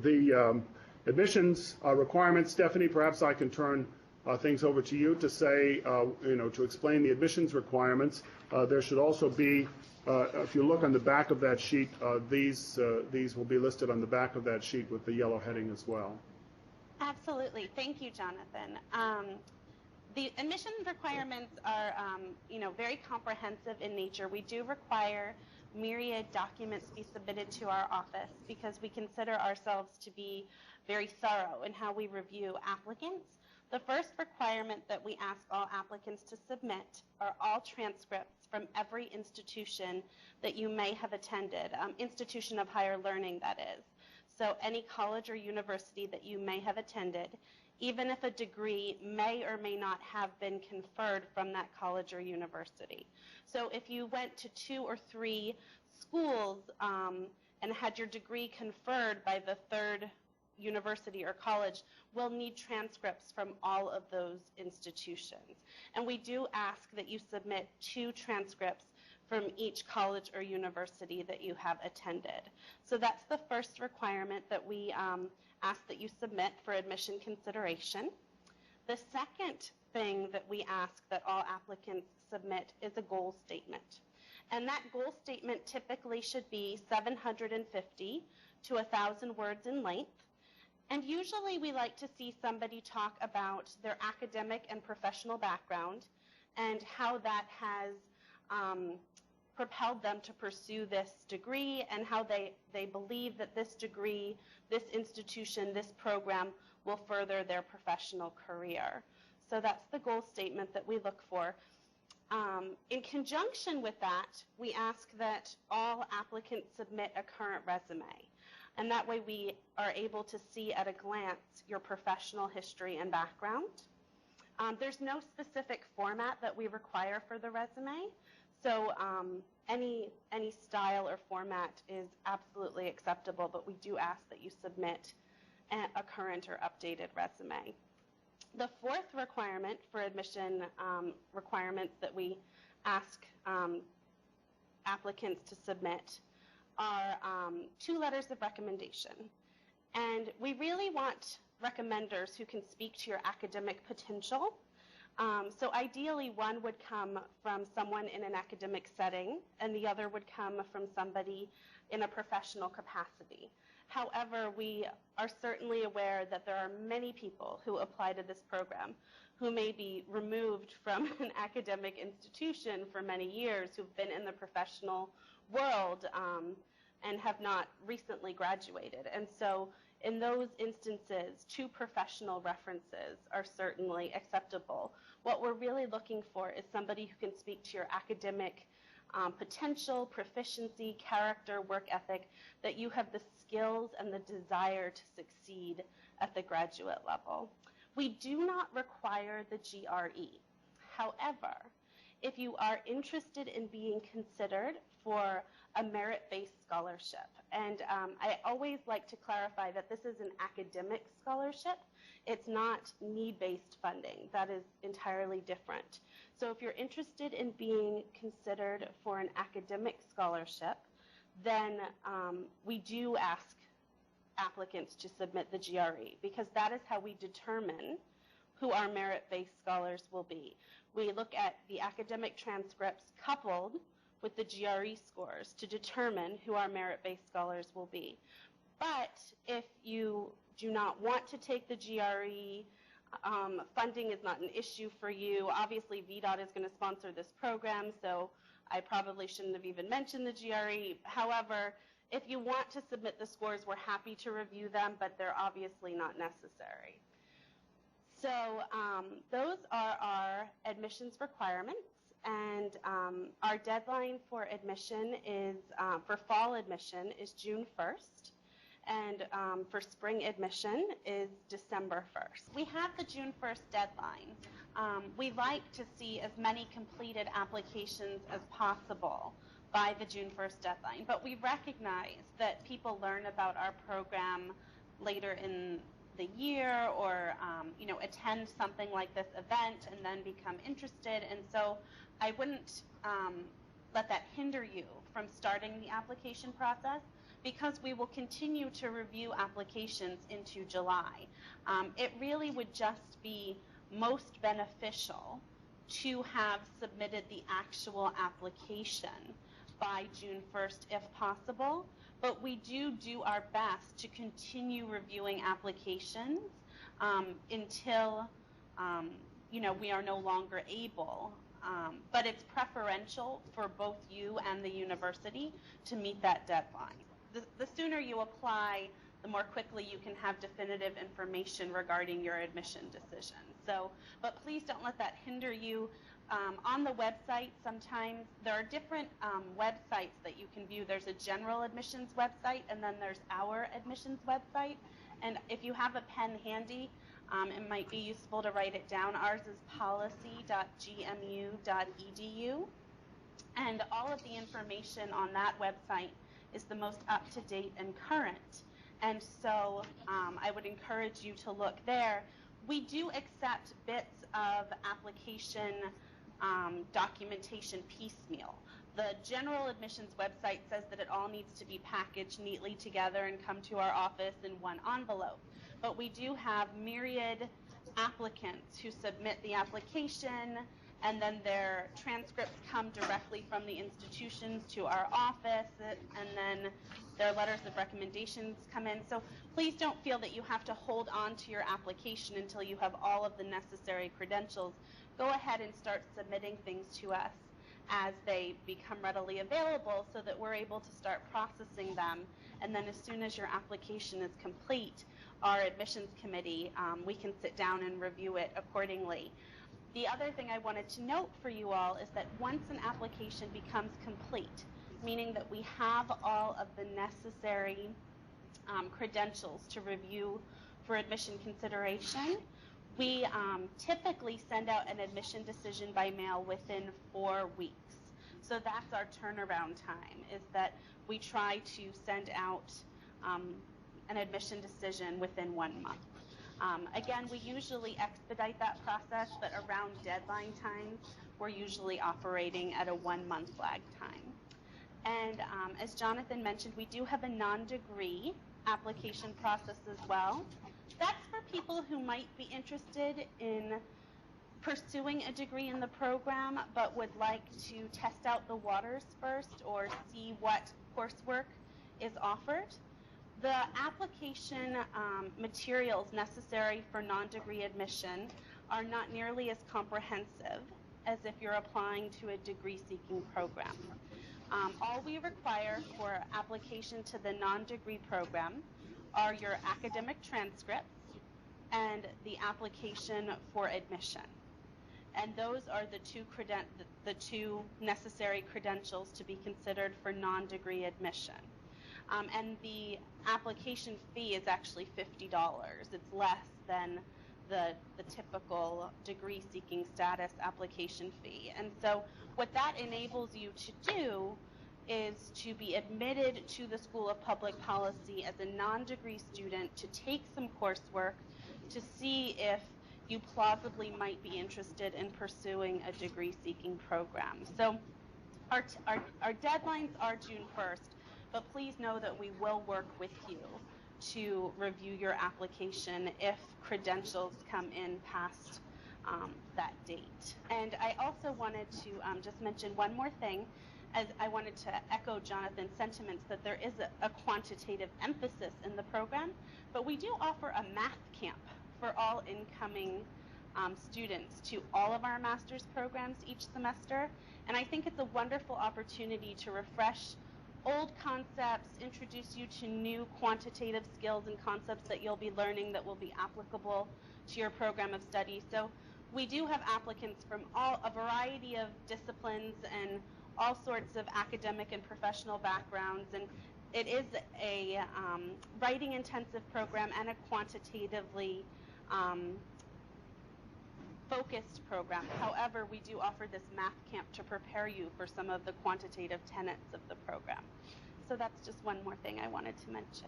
The admissions requirements, Stephanie, perhaps I can turn things over to you to say, to explain the admissions requirements. There should also be, if you look on the back of that sheet, these will be listed on the back of that sheet with the yellow heading as well. Absolutely. Thank you, Jonathan. The admissions requirements are, very comprehensive in nature. We do require myriad documents be submitted to our office because we consider ourselves to be very thorough in how we review applicants. The first requirement that we ask all applicants to submit are all transcripts from every institution that you may have attended, institution of higher learning, that is. So any college or university that you may have attended, even if a degree may or may not have been conferred from that college or university. So if you went to 2 or 3 schools and had your degree conferred by the 3rd university or college, we'll need transcripts from all of those institutions. And we do ask that you submit 2 transcripts from each college or university that you have attended. So that's the first requirement that we ask that you submit for admission consideration. The second thing that we ask that all applicants submit is a goal statement. And that goal statement typically should be 750 to 1,000 words in length. And usually we like to see somebody talk about their academic and professional background and how that has propelled them to pursue this degree and how they believe that this degree, this institution, this program will further their professional career. So that's the goal statement that we look for. In conjunction with that, we ask that all applicants submit a current resume. And that way we are able to see at a glance your professional history and background. There's no specific format that we require for the resume. So any style or format is absolutely acceptable, but we do ask that you submit a current or updated resume. The fourth requirement for admission requirements that we ask applicants to submit are 2 letters of recommendation. And we really want recommenders who can speak to your academic potential. So ideally, one would come from someone in an academic setting, and the other would come from somebody in a professional capacity. However, we are certainly aware that there are many people who apply to this program who may be removed from an academic institution for many years, who've been in the professional world and have not recently graduated. And so in those instances, 2 professional references are certainly acceptable. What we're really looking for is somebody who can speak to your academic potential, proficiency, character, work ethic, that you have the skills and the desire to succeed at the graduate level. We do not require the GRE. However, if you are interested in being considered for a merit-based scholarship, and I always like to clarify that this is an academic scholarship. It's not need-based funding. That is entirely different. So if you're interested in being considered for an academic scholarship, then we do ask applicants to submit the GRE, because that is how we determine who our merit-based scholars will be. We look at the academic transcripts coupled with the GRE scores to determine who our merit-based scholars will be. But if you do not want to take the GRE, funding is not an issue for you. Obviously, VDOT is going to sponsor this program, so I probably shouldn't have even mentioned the GRE. However, if you want to submit the scores, we're happy to review them, but they're obviously not necessary. So those are our admissions requirements, and our deadline for admission is, for fall admission, is June 1st, and for spring admission is December 1st. We have the June 1st deadline. We like to see as many completed applications as possible by the June 1st deadline, but we recognize that people learn about our program later in the year, or attend something like this event and then become interested, and so I wouldn't let that hinder you from starting the application process, because we will continue to review applications into July. It really would just be most beneficial to have submitted the actual application by June 1st if possible, but we do our best to continue reviewing applications until we are no longer able. But it's preferential for both you and the university to meet that deadline. The sooner you apply, the more quickly you can have definitive information regarding your admission decision. But please don't let that hinder you. On the website, sometimes there are different websites that you can view. There's a general admissions website, and then there's our admissions website. And if you have a pen handy, it might be useful to write it down. Ours is policy.gmu.edu. And all of the information on that website is the most up-to-date and current. And so I would encourage you to look there. We do accept bits of application documentation piecemeal. The general admissions website says that it all needs to be packaged neatly together and come to our office in one envelope. But we do have myriad applicants who submit the application, and then their transcripts come directly from the institutions to our office, and then their letters of recommendations come in. So please don't feel that you have to hold on to your application until you have all of the necessary credentials. Go ahead and start submitting things to us as they become readily available so that we're able to start processing them. And then as soon as your application is complete, our admissions committee, we can sit down and review it accordingly. The other thing I wanted to note for you all is that once an application becomes complete, meaning that we have all of the necessary credentials to review for admission consideration, we typically send out an admission decision by mail within 4 weeks. So that's our turnaround time, is that we try to send out an admission decision within 1 month. Again, we usually expedite that process, but around deadline times, we're usually operating at a 1 month lag time. And as Jonathan mentioned, we do have a non-degree application process as well. That's for people who might be interested in pursuing a degree in the program, but would like to test out the waters first or see what coursework is offered. The application materials necessary for non-degree admission are not nearly as comprehensive as if you're applying to a degree-seeking program. All we require for application to the non-degree program are your academic transcripts and the application for admission. And those are the two necessary credentials to be considered for non-degree admission. And the application fee is actually $50. It's less than the typical degree-seeking status application fee. And so what that enables you to do is to be admitted to the School of Public Policy as a non-degree student to take some coursework to see if you plausibly might be interested in pursuing a degree-seeking program. So our deadlines are June 1st, but please know that we will work with you to review your application if credentials come in past that date. And I also wanted to just mention one more thing, as I wanted to echo Jonathan's sentiments that there is a quantitative emphasis in the program, but we do offer a math camp for all incoming students to all of our master's programs each semester. And I think it's a wonderful opportunity to refresh old concepts, introduce you to new quantitative skills and concepts that you'll be learning that will be applicable to your program of study. So we do have applicants from a variety of disciplines and all sorts of academic and professional backgrounds, and it is a writing intensive program and a quantitatively focused program. However, we do offer this math camp to prepare you for some of the quantitative tenets of the program. So that's just one more thing I wanted to mention.